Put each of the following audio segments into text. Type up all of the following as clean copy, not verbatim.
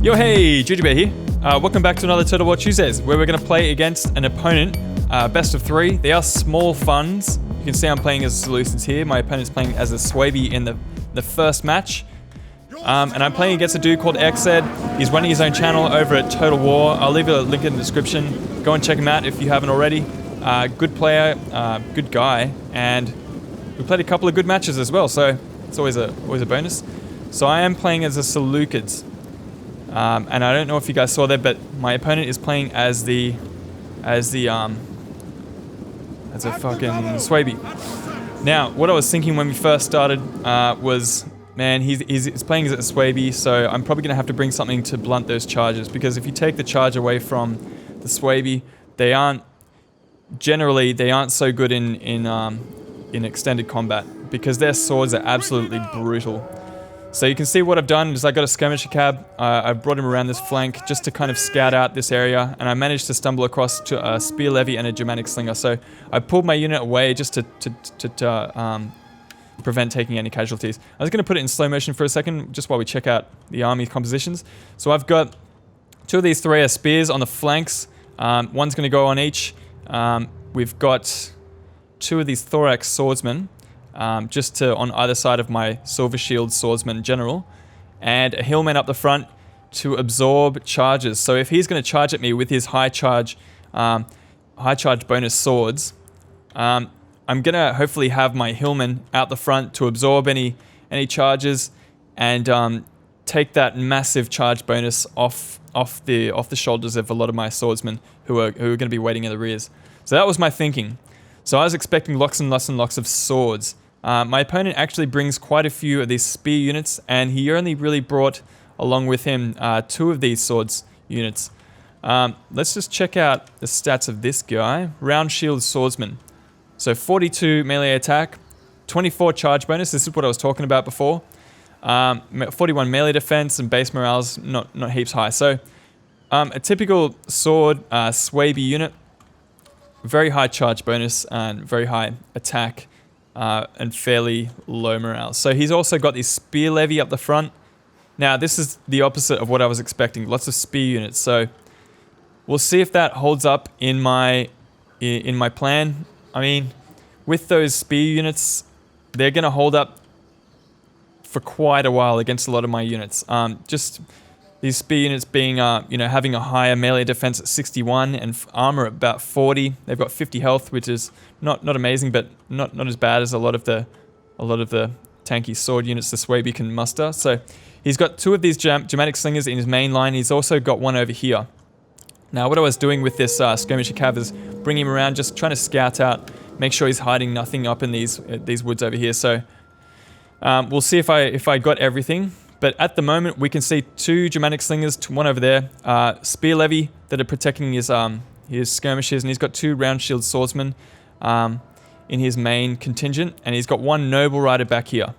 Yo, hey, Jujubear here. Welcome back to another Total War Tuesdays, where we're going to play against an opponent, best of 3. They are small funds. You can see I'm playing as a Seleucids here. My opponent's playing as a Suebi in the first match. And I'm playing against a dude called IIExed. He's running his own channel over at Total War. I'll leave a link in the description. Go and check him out if you haven't already. Good player, good guy, and we played a couple of good matches as well, so it's always a bonus. So I am playing as a Seleucids. And I don't know if you guys saw that, but my opponent is playing as a fucking Suebi. Now, what I was thinking when we first started was, man, he's playing as a Suebi, so I'm probably gonna have to bring something to blunt those charges, because if you take the charge away from the Suebi, they aren't so good in extended combat, because their swords are absolutely brutal. So you can see what I've done is I got a skirmisher cab. I brought him around this flank just to kind of scout out this area, and I managed to stumble across to a spear levy and a Germanic slinger. So I pulled my unit away just to prevent taking any casualties. I was going to put it in slow motion for a second, just while we check out the army compositions. So I've got 2 of these 3 are spears on the flanks. One's going to go on each. We've got 2 of these thorax swordsmen. Just on either side of my silver shield swordsman general, and a hillman up the front to absorb charges. So if he's going to charge at me with his high charge bonus swords, I'm going to hopefully have my hillman out the front to absorb any charges and take that massive charge bonus off the shoulders of a lot of my swordsmen who are going to be waiting in the rears. So that was my thinking. So I was expecting lots and lots and lots of swords. My opponent actually brings quite a few of these spear units, and he only really brought along with him 2 of these swords units. Let's just check out the stats of this guy. Round shield swordsman. So 42 melee attack, 24 charge bonus. This is what I was talking about before. 41 melee defense, and base morale's not heaps high. So a typical sword Suebi unit. Very high charge bonus and very high attack. And fairly low morale. So he's also got this spear levy up the front. Now this is the opposite of what I was expecting. Lots of spear units. So we'll see if that holds up in my plan. I mean, with those spear units, they're going to hold up for quite a while against a lot of my units. Just these spear units being, having a higher melee defense at 61 and armor at about 40. They've got 50 health, which is not amazing, but not as bad as a lot of the tanky sword units the Suebi can muster. So he's got 2 of these Germanic slingers in his main line. He's also got 1 over here. Now, what I was doing with this skirmisher cav is bringing him around, just trying to scout out, make sure he's hiding nothing up in these woods over here. So we'll see if I got everything. But at the moment, we can see 2 Germanic slingers, 1 over there, spear levy that are protecting his skirmishers, and he's got 2 round shield swordsmen in his main contingent, and he's got 1 noble rider back here.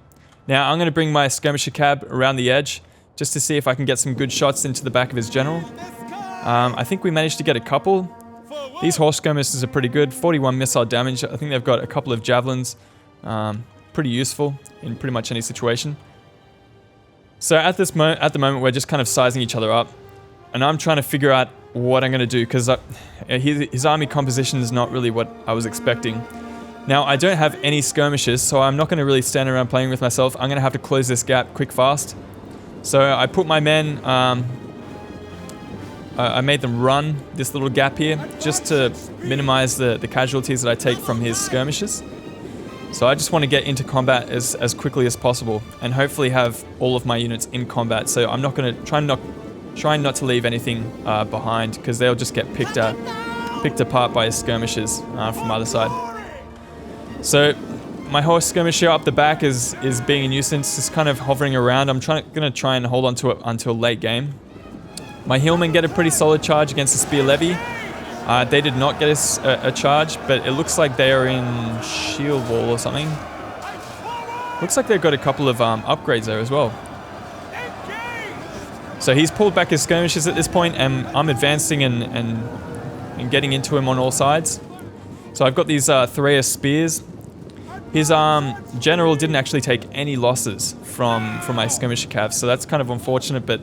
Now I'm going to bring my skirmisher cab around the edge just to see if I can get some good shots into the back of his general. I think we managed to get a couple. These horse skirmishers are pretty good, 41 missile damage. I think they've got a couple of javelins, pretty useful in pretty much any situation. So at the moment, we're just kind of sizing each other up, and I'm trying to figure out what I'm going to do, because his army composition is not really what I was expecting. Now, I don't have any skirmishers, so I'm not going to really stand around playing with myself. I'm going to have to close this gap quick fast. So I put my men, I made them run this little gap here, just to minimize the casualties that I take from his skirmishers. So I just want to get into combat as quickly as possible, and hopefully have all of my units in combat. So I'm not going to try not to leave anything behind, because they'll just get picked apart by his skirmishers from either side. So my horse skirmisher up the back is being a nuisance, just kind of hovering around. I'm going to try and hold on to it until late game. My hillmen get a pretty solid charge against the spear levy. They did not get a charge, but it looks like they are in shield wall or something. Looks like they've got a couple of upgrades there as well. So he's pulled back his skirmishers at this point, and I'm advancing and getting into him on all sides. So I've got these Thraeus spears. His general didn't actually take any losses from my skirmisher cav, so that's kind of unfortunate, but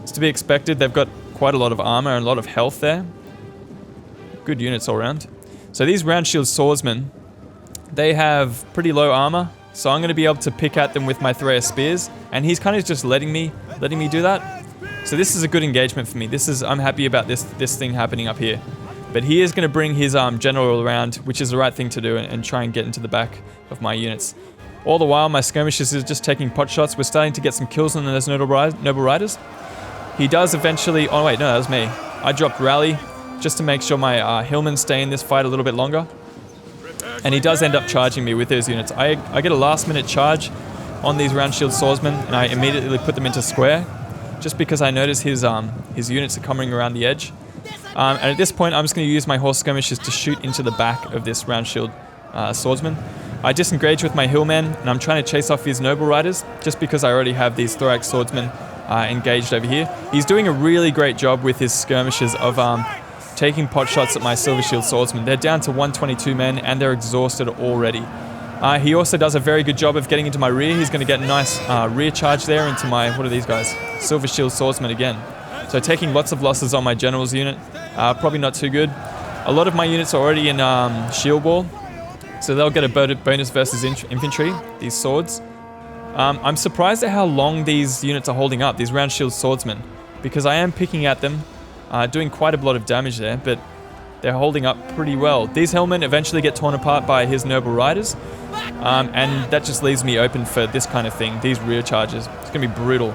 It's to be expected. They've got quite a lot of armor and a lot of health there. Good units all around. So these round shield swordsmen, they have pretty low armor. So I'm going to be able to pick at them with my Threa spears. And he's kind of just letting me do that. So this is a good engagement for me. I'm happy about this thing happening up here. But he is going to bring his general around, which is the right thing to do, and try and get into the back of my units. All the while, my skirmishers is just taking pot shots. We're starting to get some kills on those noble riders. He does eventually... Oh wait, no, that was me. I dropped rally just to make sure my hillmen stay in this fight a little bit longer. And he does end up charging me with those units. I get a last minute charge on these round shield swordsmen, and I immediately put them into square, just because I notice his units are coming around the edge. And at this point, I'm just going to use my horse skirmishers to shoot into the back of this round shield swordsman. I disengage with my hillmen, and I'm trying to chase off his noble riders, just because I already have these thorax swordsmen engaged over here. He's doing a really great job with his skirmishers of taking pot shots at my silver shield swordsmen. They're down to 122 men, and they're exhausted already. He also does a very good job of getting into my rear. He's going to get a nice rear charge there into my, what are these guys? Silver shield swordsman again. So taking lots of losses on my general's unit. Probably not too good. A lot of my units are already in shield wall, so they'll get a bonus versus infantry, these swords. I'm surprised at how long these units are holding up, these round shield swordsmen, because I am picking at them, doing quite a lot of damage there, but they're holding up pretty well. These hillmen eventually get torn apart by his noble riders, and that just leaves me open for this kind of thing, these rear charges. It's going to be brutal.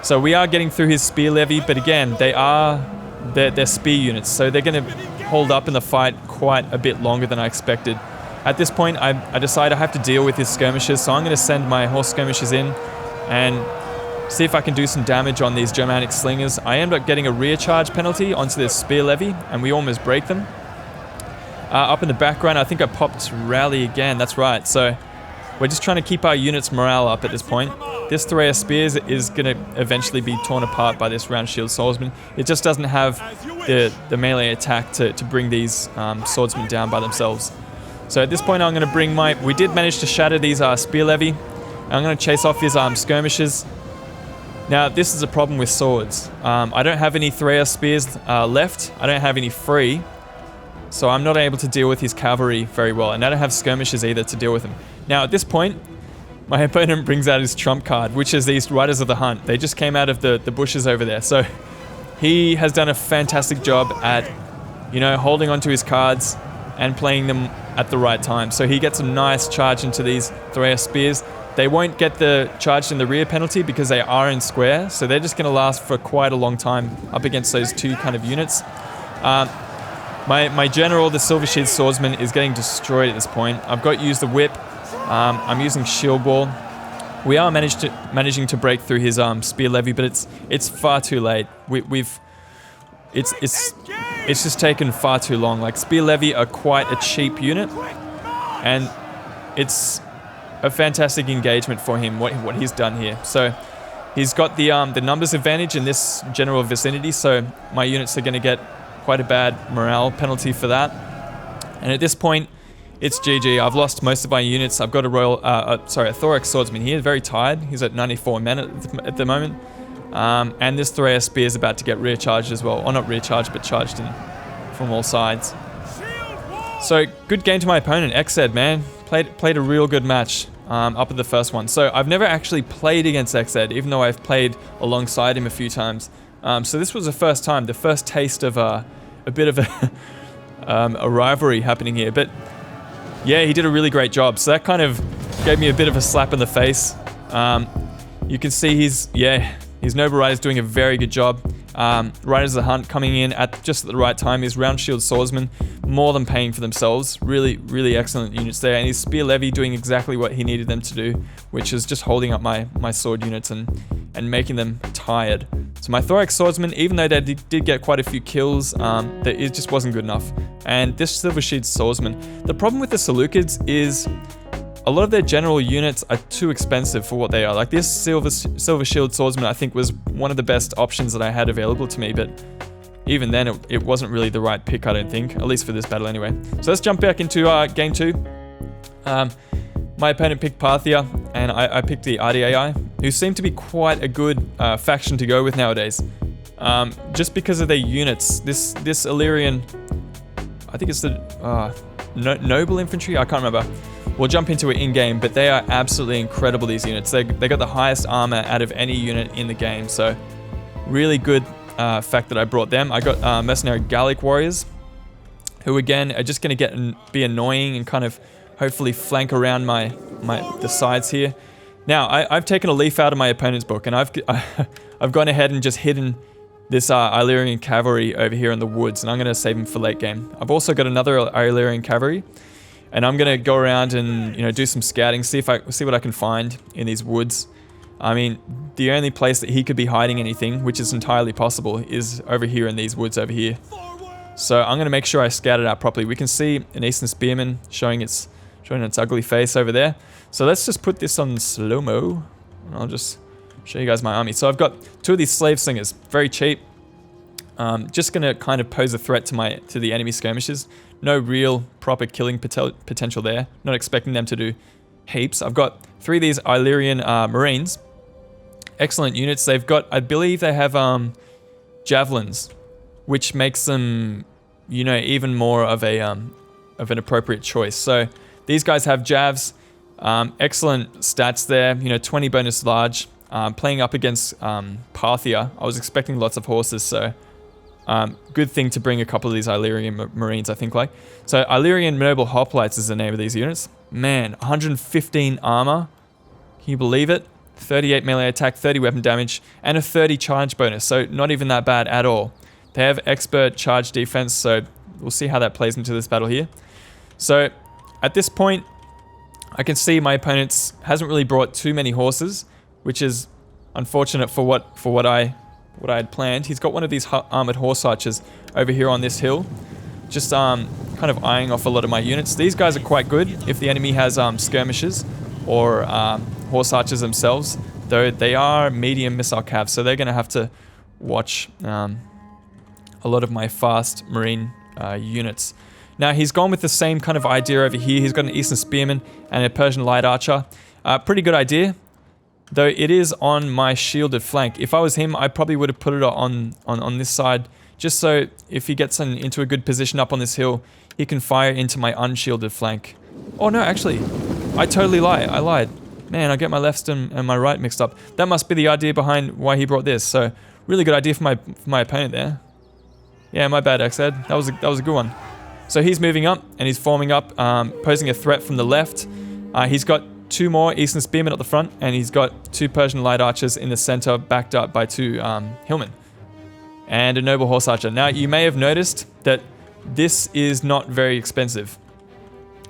So we are getting through his spear levy, but again, they're spear units, so they're going to hold up in the fight quite a bit longer than I expected. At this point, I decide I have to deal with his skirmishers, so I'm going to send my horse skirmishers in and see if I can do some damage on these Germanic slingers. I end up getting a rear charge penalty onto this spear levy, and we almost break them. Up in the background, I think I popped rally again, that's right. So we're just trying to keep our units' morale up at this point. This Threa Spears is going to eventually be torn apart by this round shield swordsman. It just doesn't have the melee attack to bring these swordsmen down by themselves. So at this point I'm going to bring my... We did manage to shatter these spear levy. I'm going to chase off his skirmishers. Now this is a problem with swords. I don't have any Threa Spears left. I don't have any free. So I'm not able to deal with his cavalry very well. And I don't have skirmishers either to deal with him. Now at this point, my opponent brings out his trump card, which is these Riders of the Hunt. They just came out of the bushes over there. So he has done a fantastic job at, you know, holding onto his cards and playing them at the right time. So he gets a nice charge into these Threa Spears. They won't get the charge in the rear penalty because they are in square. So they're just going to last for quite a long time up against those two kind of units. My general, the Silver Shield Swordsman, is getting destroyed at this point. I've got to use the whip. I'm using shield wall. We are managing to break through his spear levy, but it's far too late. It's just taken far too long. Like, spear levy are quite a cheap unit, and it's a fantastic engagement for him what he's done here. So he's got the numbers advantage in this general vicinity, so my units are going to get quite a bad morale penalty for that. And at this point, it's GG. I've lost most of my units. I've got a Thorax Swordsman here, very tired. He's at 94 men at the moment. And this Threa Spear is about to get rear charged as well. Or not rear charged, but charged in from all sides. So, good game to my opponent, IIExed, man. Played a real good match up at the first one. So, I've never actually played against IIExed, even though I've played alongside him a few times. So this was the first time, the first taste of a bit of a rivalry happening here. But yeah, he did a really great job. So that kind of gave me a bit of a slap in the face. You can see his Noble Rider's doing a very good job. Riders of the Hunt coming in at just the right time. His Round Shield Swordsman more than paying for themselves. Really, really excellent units there. And his Spear Levy doing exactly what he needed them to do, which is just holding up my sword units and making them tired. So my Thorax Swordsman, even though they did get quite a few kills, it just wasn't good enough. And this Silver Shield Swordsman, the problem with the Seleucids is a lot of their general units are too expensive for what they are. Like this Silver Shield Swordsman, I think, was one of the best options that I had available to me, but even then it wasn't really the right pick, I don't think, at least for this battle anyway. So let's jump back into game 2. My opponent picked Parthia, and I picked the Ardiaei. who seem to be quite a good faction to go with nowadays. Just because of their units. This Illyrian, I think it's the noble infantry, I can't remember. We'll jump into it in-game, but they are absolutely incredible, these units. They got the highest armor out of any unit in the game, so really good fact that I brought them. I got mercenary Gallic warriors, who again are just going to be annoying and kind of hopefully flank around the sides here. Now, I've taken a leaf out of my opponent's book, and I've gone ahead and just hidden this Illyrian cavalry over here in the woods, and I'm going to save them for late game. I've also got another Illyrian cavalry, and I'm going to go around and do some scouting, see what I can find in these woods. I mean, the only place that he could be hiding anything, which is entirely possible, is over here in these woods over here. So I'm going to make sure I scout it out properly. We can see an Eastern Spearman showing its ugly face over there. So let's just put this on slow-mo. I'll just show you guys my army. So I've got 2 of these slave slingers, very cheap. Just going to kind of pose a threat to the enemy skirmishers. No real proper killing potential there. Not expecting them to do heaps. I've got 3 of these Illyrian Marines. Excellent units. They've got, I believe they have javelins, which makes them, even more of an appropriate choice. So these guys have javs. Excellent stats there. 20 bonus large. Playing up against Parthia, I was expecting lots of horses, so good thing to bring a couple of these Illyrian Marines, I think. So Illyrian Noble Hoplites is the name of these units. Man, 115 armor. Can you believe it? 38 melee attack, 30 weapon damage, and a 30 charge bonus, so not even that bad at all. They have expert charge defense, so we'll see how that plays into this battle here. So at this point, I can see my opponent hasn't really brought too many horses, which is unfortunate for what I had planned. He's got one of these armored horse archers over here on this hill, just kind of eyeing off a lot of my units. These guys are quite good if the enemy has skirmishers or horse archers themselves, though they are medium missile cavs, so they're going to have to watch a lot of my fast marine units. Now he's gone with the same kind of idea over here. He's got an Eastern Spearman and a Persian Light Archer. Pretty good idea, though it is on my shielded flank. If I was him, I probably would have put it on this side, just so if he gets into a good position up on this hill, he can fire into my unshielded flank. Oh no, actually, I totally lie. I lied. Man, I get my left and my right mixed up. That must be the idea behind why he brought this. So, really good idea for my opponent there. Yeah, my bad, IIExed. That was a good one. So he's moving up and he's forming up, posing a threat from the left. He's got 2 more Eastern Spearmen at the front, and he's got 2 Persian Light Archers in the center, backed up by 2 Hillmen. And a Noble Horse Archer. Now, you may have noticed that this is not very expensive.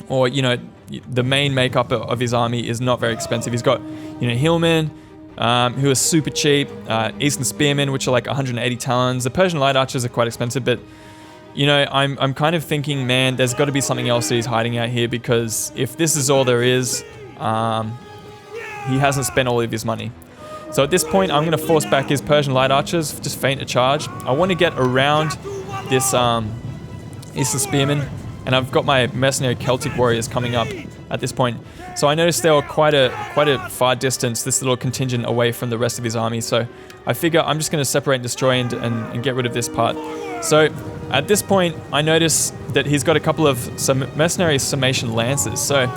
Or, the main makeup of his army is not very expensive. He's got, Hillmen, who are super cheap, Eastern Spearmen, which are like 180 talons. The Persian Light Archers are quite expensive, but, I'm kind of thinking, man, there's got to be something else that he's hiding out here, because if this is all there is, he hasn't spent all of his money. So at this point, I'm going to force back his Persian Light Archers, just feint a charge. I want to get around this Eastern Spearman, and I've got my mercenary Celtic warriors coming up at this point. So I noticed they were quite a far distance, this little contingent away from the rest of his army. So I figure I'm just going to separate and destroy and get rid of this part. So at this point, I notice that he's got a couple of mercenary Summation Lancers. So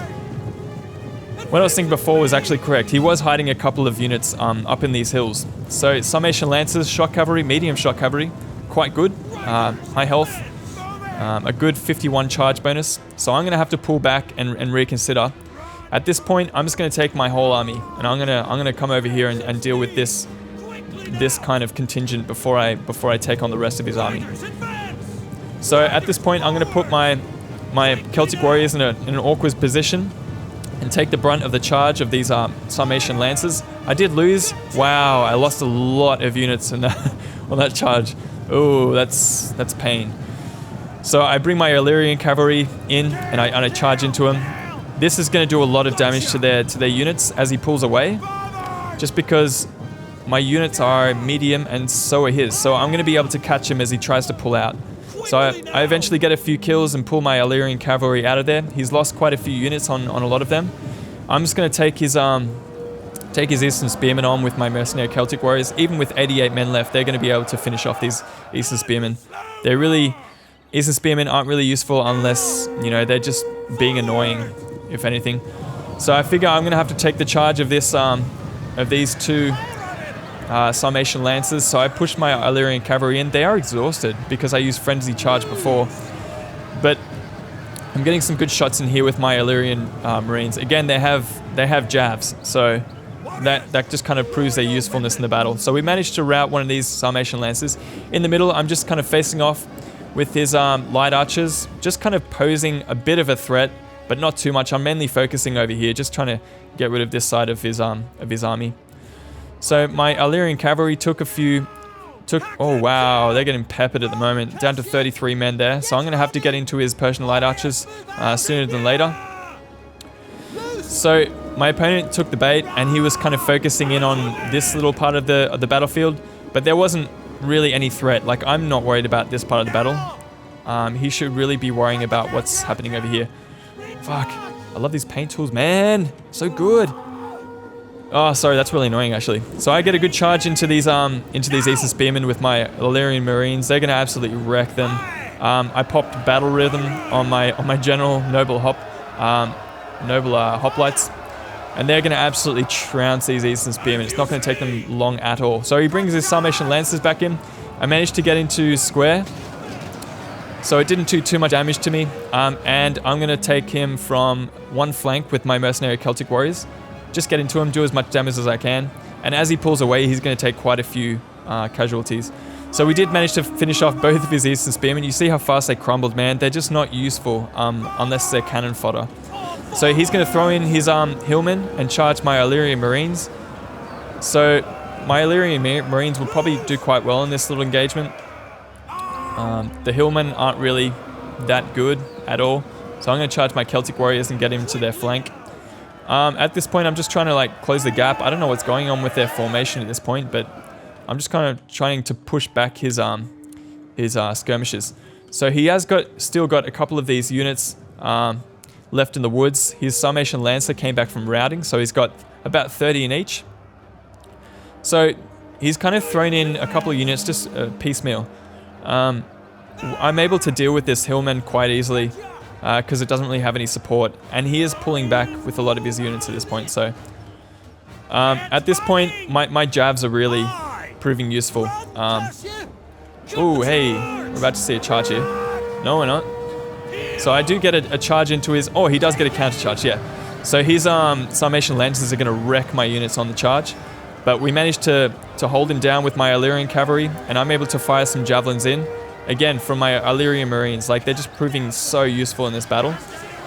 what I was thinking before was actually correct. He was hiding a couple of units up in these hills. So Summation Lancers, shock cavalry, medium shock cavalry, quite good, high health. A good 51 charge bonus, so I'm gonna have to pull back and reconsider. At this point, I'm just gonna take my whole army, and I'm gonna come over here and deal with this kind of contingent before I take on the rest of his army. So at this point, I'm gonna put my Celtic warriors in an awkward position and take the brunt of the charge of these Summation Lancers. I did lose. Wow, I lost a lot of units on that charge. Oh, that's pain. So I bring my Illyrian cavalry in and I charge into him. This is going to do a lot of damage to their units as he pulls away, just because my units are medium and so are his. So I'm going to be able to catch him as he tries to pull out. So I eventually get a few kills and pull my Illyrian cavalry out of there. He's lost quite a few units on a lot of them. I'm just going to take take his Eastern Spearmen on with my mercenary Celtic warriors. Even with 88 men left, they're going to be able to finish off these Eastern Spearmen. Eastern Spearmen aren't really useful unless, you know, they're just being annoying, if anything. So I figure I'm going to have to take the charge of this, of these two Sarmatian Lancers. So I pushed my Illyrian cavalry in. They are exhausted because I used Frenzy Charge before. But I'm getting some good shots in here with my Illyrian Marines. Again, they have jabs, so that just kind of proves their usefulness in the battle. So we managed to rout one of these Sarmatian Lancers. In the middle, I'm just kind of facing off with his light archers, just kind of posing a bit of a threat, but not too much. I'm mainly focusing over here, just trying to get rid of this side of his army. So my Illyrian cavalry oh wow, they're getting peppered at the moment. Down to 33 men there. So I'm going to have to get into his Persian light archers sooner than later. So my opponent took the bait and he was kind of focusing in on this little part of the battlefield. But there wasn't really any threat. Like, I'm not worried about this part of the battle. He should really be worrying about what's happening over here. Fuck. I love these paint tools, man. So good. Oh, sorry, that's really annoying, actually. So I get a good charge into these Eastern Spearmen with my Illyrian Marines. They're going to absolutely wreck them. I popped Battle Rhythm on my General Noble Hoplites, and they're going to absolutely trounce these Eastern Spearmen. It's not going to take them long at all. So he brings his Sarmatian Lancers back in. I managed to get into square, so it didn't do too much damage to me. And I'm going to take him from one flank with my mercenary Celtic warriors. Just get into him, do as much damage as I can, and as he pulls away, he's going to take quite a few casualties. So we did manage to finish off both of his Eastern Spearmen. You see how fast they crumbled, man. They're just not useful unless they're cannon fodder. So he's going to throw in his Hillmen and charge my Illyrian Marines. So my Illyrian Marines will probably do quite well in this little engagement. The Hillmen aren't really that good at all. So I'm going to charge my Celtic warriors and get him to their flank. At this point, I'm just trying to like close the gap. I don't know what's going on with their formation at this point, but I'm just kind of trying to push back his skirmishes. So he has still got a couple of these units left in the woods. His Sarmatian Lancer came back from routing, so he's got about 30 in each. So he's kind of thrown in a couple of units just piecemeal. I'm able to deal with this Hillman quite easily, because it doesn't really have any support, and he is pulling back with a lot of his units at this point. So at this point, my jabs are really proving useful. Oh, hey, we're about to see a charge here. No, we're not. So I do get a charge into his... Oh, he does get a counter charge, yeah. So his Sarmatian Lancers are going to wreck my units on the charge, but we managed to hold him down with my Illyrian cavalry, and I'm able to fire some javelins in. Again, from my Illyrian Marines, like, they're just proving so useful in this battle.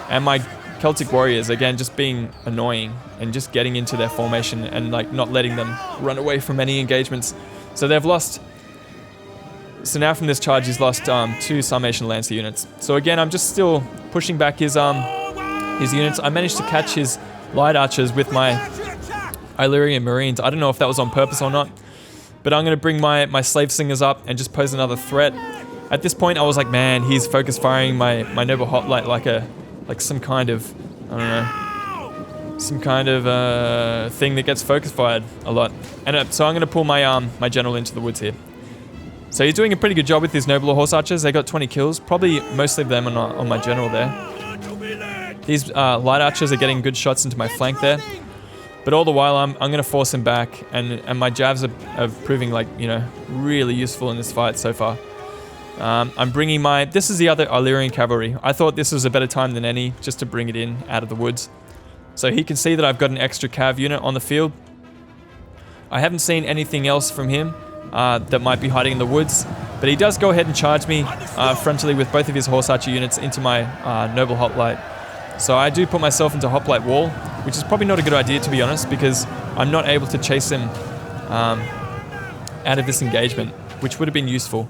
And my Celtic warriors, again, just being annoying and just getting into their formation and like not letting them run away from any engagements. So they've lost... So now from this charge, he's lost 2 Sarmatian Lancer units. So again, I'm just still pushing back his units. I managed to catch his light archers with my Illyrian Marines. I don't know if that was on purpose or not, but I'm going to bring my Slave Singers up and just pose another threat. At this point, I was like, man, he's focus firing my Noble Hoplite like some kind of, I don't know, some kind of thing that gets focus fired a lot. And so I'm going to pull my General into the woods here. So he's doing a pretty good job with his Noble Horse Archers. They got 20 kills, probably mostly of them on my General there. These Light Archers are getting good shots into my flank there. But all the while, I'm going to force him back, and my jabs are proving, like, you know, really useful in this fight so far. I'm bringing this is the other Illyrian cavalry. I thought this was a better time than any, just to bring it in out of the woods. So he can see that I've got an extra cav unit on the field. I haven't seen anything else from him that might be hiding in the woods, but he does go ahead and charge me frontally with both of his horse archer units into my Noble Hoplite. So I do put myself into Hoplite wall, which is probably not a good idea, to be honest, because I'm not able to chase him out of this engagement, which would have been useful.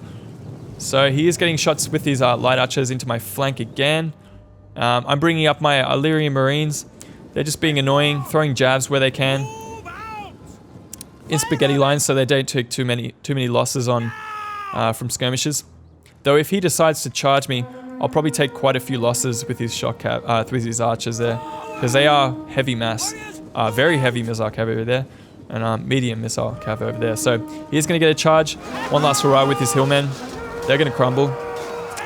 So he is getting shots with his light archers into my flank again. I'm bringing up my Illyrian Marines. They're just being annoying, throwing jabs where they can in spaghetti lines, so they don't take too many losses on from skirmishes. Though if he decides to charge me, I'll probably take quite a few losses with his shock cap, with his archers there, because they are heavy mass. very heavy missile cav over there, and medium missile cav over there. So he's going to get a charge. One last hurrah with his hillmen. They're going to crumble.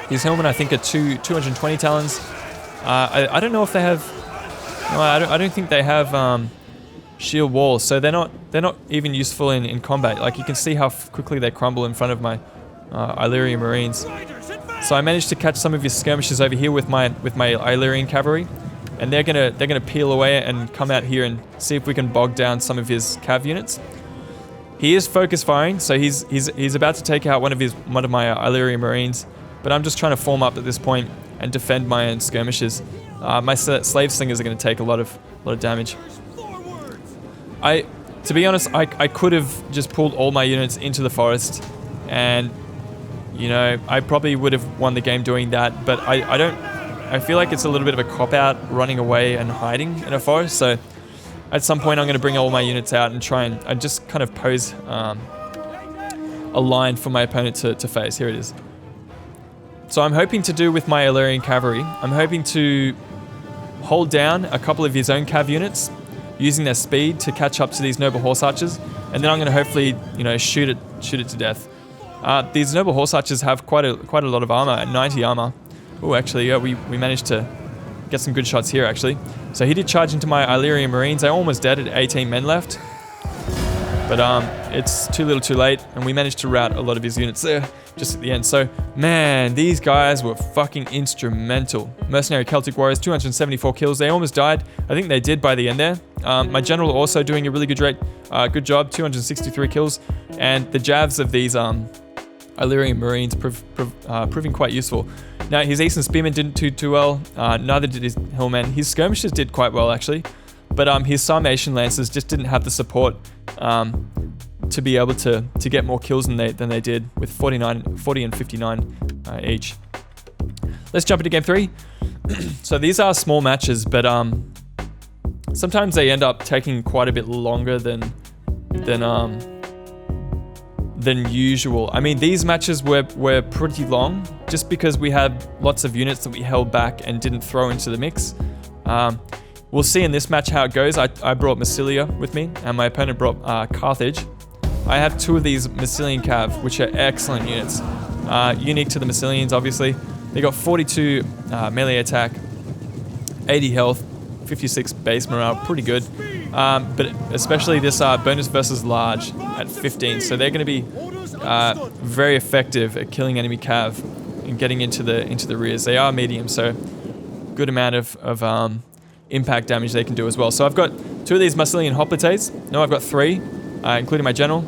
His hillmen, I think, are 220 talons. I don't know if they have... No, I don't think they have shield walls, so they're not even useful in combat. Like, you can see how quickly they crumble in front of my Illyrian Marines. So I managed to catch some of his skirmishers over here with my Illyrian cavalry, and they're gonna peel away and come out here and see if we can bog down some of his cav units. He is focus firing, so he's about to take out one of my Illyrian Marines, but I'm just trying to form up at this point and defend my own skirmishers. My slave slingers are going to take a lot of damage. To be honest, I could have just pulled all my units into the forest, and you know, I probably would have won the game doing that, but I feel like it's a little bit of a cop-out running away and hiding in a forest, so at some point I'm going to bring all my units out and try and just kind of pose a line for my opponent to face. Here it is. So I'm hoping to do with my Illyrian cavalry, I'm hoping to hold down a couple of his own cav units, using their speed to catch up to these noble horse archers, and then I'm going to hopefully, you know, shoot it to death. These noble horse archers have quite a lot of armor, 90 armor. Oh, actually, yeah, we managed to get some good shots here, actually. So he did charge into my Illyrian Marines. I almost dead at 18 men left, but it's too little, too late, and we managed to rout a lot of his units there just at the end. So, man, these guys were fucking instrumental. Mercenary Celtic warriors, 274 kills. They almost died. I think they did by the end there. My general also doing a really good job, 263 kills. And the javs of these Illyrian Marines proving quite useful. Now, his Eastern Spearmen didn't do too well. Neither did his Hillmen. His skirmishers did quite well, actually. But his Sarmatian Lancers just didn't have the support to be able to get more kills than they did with 40 and 59 each. Let's jump into game 3. So these are small matches, but sometimes they end up taking quite a bit longer than usual. I mean, these matches were pretty long just because we had lots of units that we held back and didn't throw into the mix. We'll see in this match how it goes. I brought Massilia with me, and my opponent brought Carthage. I have 2 of these Massilian cav, which are excellent units. Unique to the Massilians, obviously. They got 42 melee attack, 80 health, 56 base morale, pretty good. But especially this bonus versus large at 15. So they're going to be very effective at killing enemy cav and getting into the rears. They are medium, so good amount of impact damage they can do as well. So I've got 2 of these Massilian hoplites. No, I've got 3. Including my general.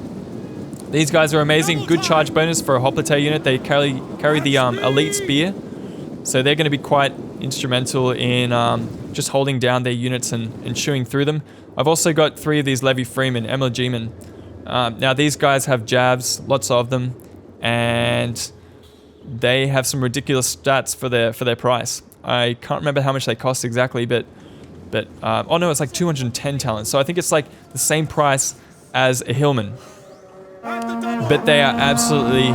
These guys are amazing. Good charge bonus for a hoplite unit. They carry the elite spear, so they're going to be quite instrumental in just holding down their units and chewing through them. I've also got 3 of these Levy Freemen, Emlegemen. Now these guys have jabs, lots of them, and they have some ridiculous stats for their price. I can't remember how much they cost exactly, but oh no, it's like 210 talents. So I think it's like the same price as a Hillman, but they are absolutely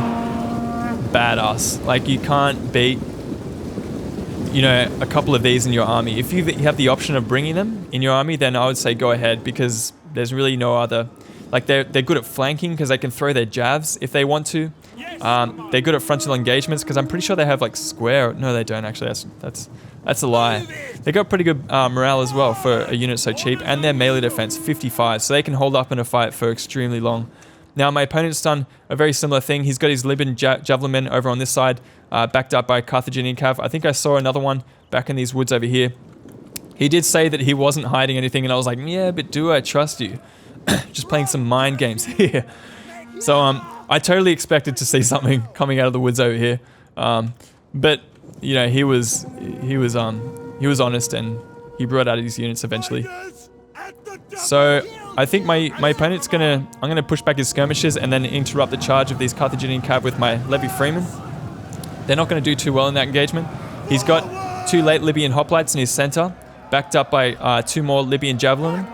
badass. Like, you can't beat, you know, a couple of these in your army. If you have the option of bringing them in your army, then I would say go ahead, because there's really no other. Like, they're good at flanking because they can throw their javs if they want to. They're good at frontal engagements because I'm pretty sure they have like square. No, they don't actually. That's a lie. They got pretty good morale as well for a unit so cheap, and their melee defense 55, so they can hold up in a fight for extremely long. Now my opponent's done a very similar thing. He's got his Libyan javelin men over on this side, backed up by Carthaginian cav. I think I saw another one back in these woods over here. He did say that he wasn't hiding anything, and I was like, yeah, but do I trust you? Just playing some mind games here. So I totally expected to see something coming out of the woods over here, but you know, he was honest, and he brought out his units eventually. So I think my opponent's I'm gonna push back his skirmishers and then interrupt the charge of these Carthaginian cav with my Levy Freemen. They're not gonna do too well in that engagement. He's got 2 late Libyan hoplites in his center, backed up by 2 more Libyan javelin.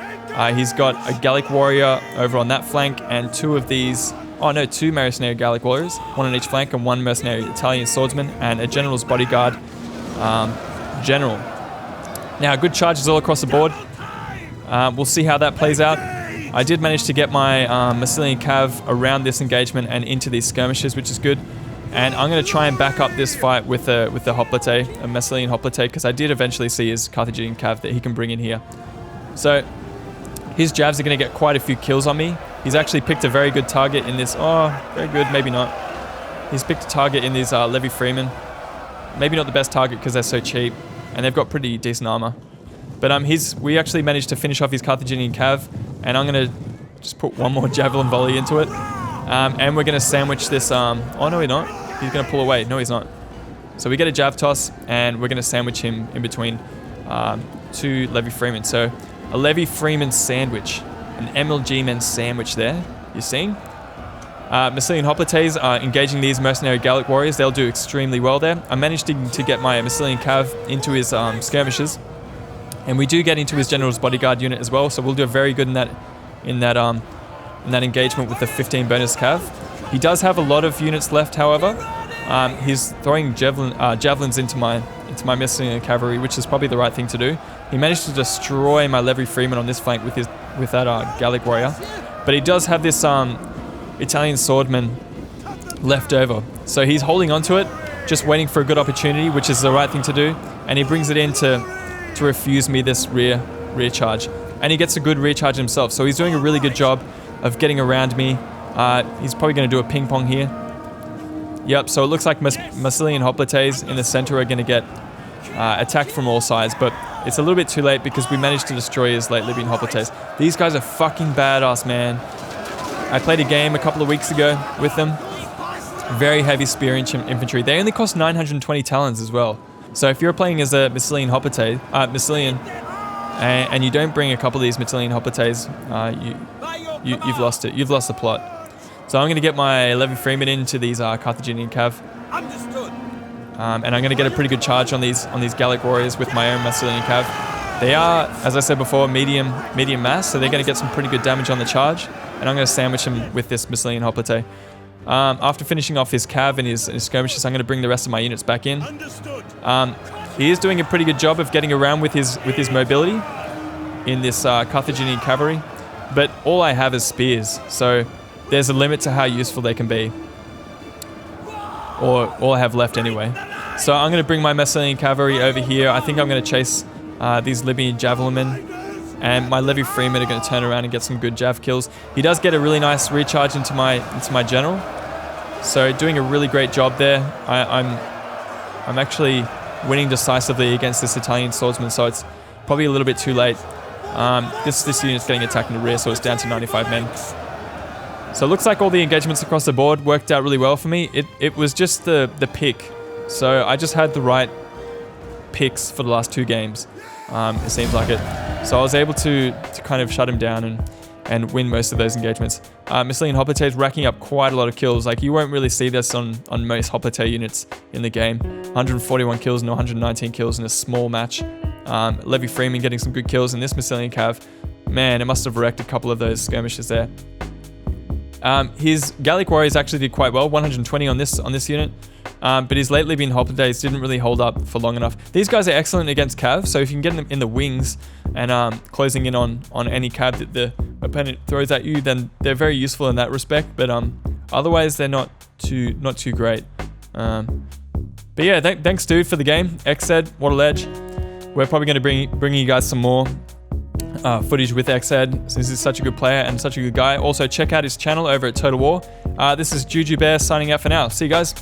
He's got a Gallic warrior over on that flank, and 2 of these. Oh no, 2 mercenary Gallic warriors, 1 on each flank, and 1 mercenary Italian swordsman, and a general's bodyguard general. Now, good charges all across the board. We'll see how that plays out. I did manage to get my Massilian Cav around this engagement and into these skirmishes, which is good. And I'm going to try and back up this fight with the Hoplite, a Massilian Hoplite, because I did eventually see his Carthaginian Cav that he can bring in here. So his Javs are going to get quite a few kills on me. He's actually picked a very good target in this. Oh, very good, maybe not. He's picked a target in these Levy Freemen. Maybe not the best target because they're so cheap, and they've got pretty decent armor. But we actually managed to finish off his Carthaginian Cav, and I'm going to just put one more Javelin volley into it. And we're going to sandwich this... oh, no, we're not. He's going to pull away. No, he's not. So we get a Jav toss, and we're going to sandwich him in between two Levy Freemen. So a Levy Freeman sandwich. An MLG men sandwich there. You're seeing? Massilian Hoplites are engaging these mercenary Gallic warriors. They'll do extremely well there. I managed to get my Massilian Cav into his skirmishes. And we do get into his General's Bodyguard unit as well. So we'll do very good in that engagement with the 15 bonus Cav. He does have a lot of units left, however. He's throwing javelins into my Massilian cavalry, which is probably the right thing to do. He managed to destroy my Levy Freeman on this flank with that Gallic warrior, but he does have this Italian swordman left over, so he's holding on to it, just waiting for a good opportunity, which is the right thing to do. And he brings it in to refuse me this rear charge, and he gets a good rear charge himself. So he's doing a really good job of getting around me. He's probably going to do a ping pong here. Yep, so it looks like Massilian Hoplites in the center are going to get attacked from all sides, but it's a little bit too late because we managed to destroy his late Libyan Hoplites. These guys are fucking badass, man. I played a game a couple of weeks ago with them. Very heavy spear infantry. They only cost 920 talons as well. So if you're playing as a Massilian Hoplite, and you don't bring a couple of these Massilian Hoplites, you've lost it. You've lost the plot. So I'm going to get my Levy Freeman into these Carthaginian Cav. Understood. And I'm going to get a pretty good charge on these Gallic warriors with my own Massilian Cav. They are, as I said before, medium mass, so they're going to get some pretty good damage on the charge. And I'm going to sandwich him with this Massilian Hoplite. After finishing off his Cav and his skirmishes, I'm going to bring the rest of my units back in. Understood. He is doing a pretty good job of getting around with his mobility in this Carthaginian cavalry, but all I have is spears, so there's a limit to how useful they can be, or all I have left anyway. So I'm going to bring my Massilian cavalry over here. I think I'm going to chase these Libyan javelin men, and my Levy Freemen are going to turn around and get some good jav kills. He does get a really nice recharge into my general, so doing a really great job there. I'm actually winning decisively against this Italian swordsman, so it's probably a little bit too late. This unit's getting attacked in the rear, so it's down to 95 men. So it looks like all the engagements across the board worked out really well for me. It was just the pick. So I just had the right picks for the last two games. It seems like it. So I was able to kind of shut him down and win most of those engagements. Massilian Hoplite racking up quite a lot of kills. Like, you won't really see this on most Hoplite units in the game. 141 kills and 119 kills in a small match. Levy Freeman getting some good kills, and this Massilian Cav, man, it must have wrecked a couple of those skirmishes there. His Gallic warriors actually did quite well, 120 on this unit, but his late Libyan Hoplites didn't really hold up for long enough. These guys are excellent against Cav, so if you can get them in the wings and closing in on any Cav that the opponent throws at you, then they're very useful in that respect, but otherwise they're not too great. But yeah, thanks dude for the game. IIExed, what a ledge. We're probably going to bring you guys some more footage with IIExed, since he's such a good player and such a good guy. Also, check out his channel over at Total War. This is Jujubear signing out for now. See you guys.